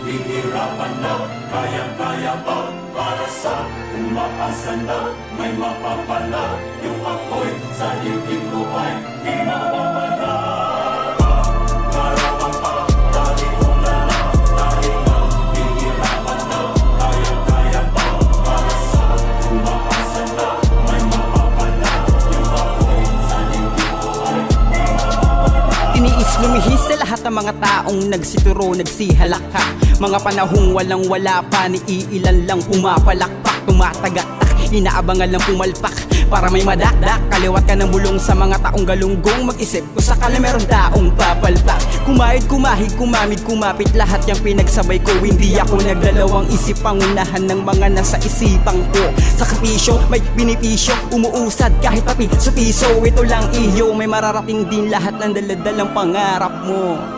hihirapan na, kayang-kaya pa, para sa umaasa na, may mapapala, yung apoy sa dibdib ko ay di mawawala. Pangarapan pa, dali kong lala, dahil nga hihirapan na, kayang-kaya pa, para sa umaasa na, may mapapala, yung apoy sa dibdib ko ay di mawawala. Tiniis lumihis sa lahat ng mga taong nagsituro, nagsihalakha. Mga panahong walang wala pa, ni iilan lang pumapalakpak, tumatagatak, inaabangan lang pumalpak para may madakdak. Kaliwat ka ng bulong sa mga taong galunggong, mag-isip kung sakala meron taong papalpak. Kumahid, kumahig, kumamid, kumapit, lahat yung pinagsabay ko. Hindi ako nagdalawang isip, pangunahan ng mga nasa isipang ko. Sakripisyo, may binipisyo, umuusad kahit papi sa piso. Ito lang iyo, may mararating din lahat ng daladalang pangarap mo.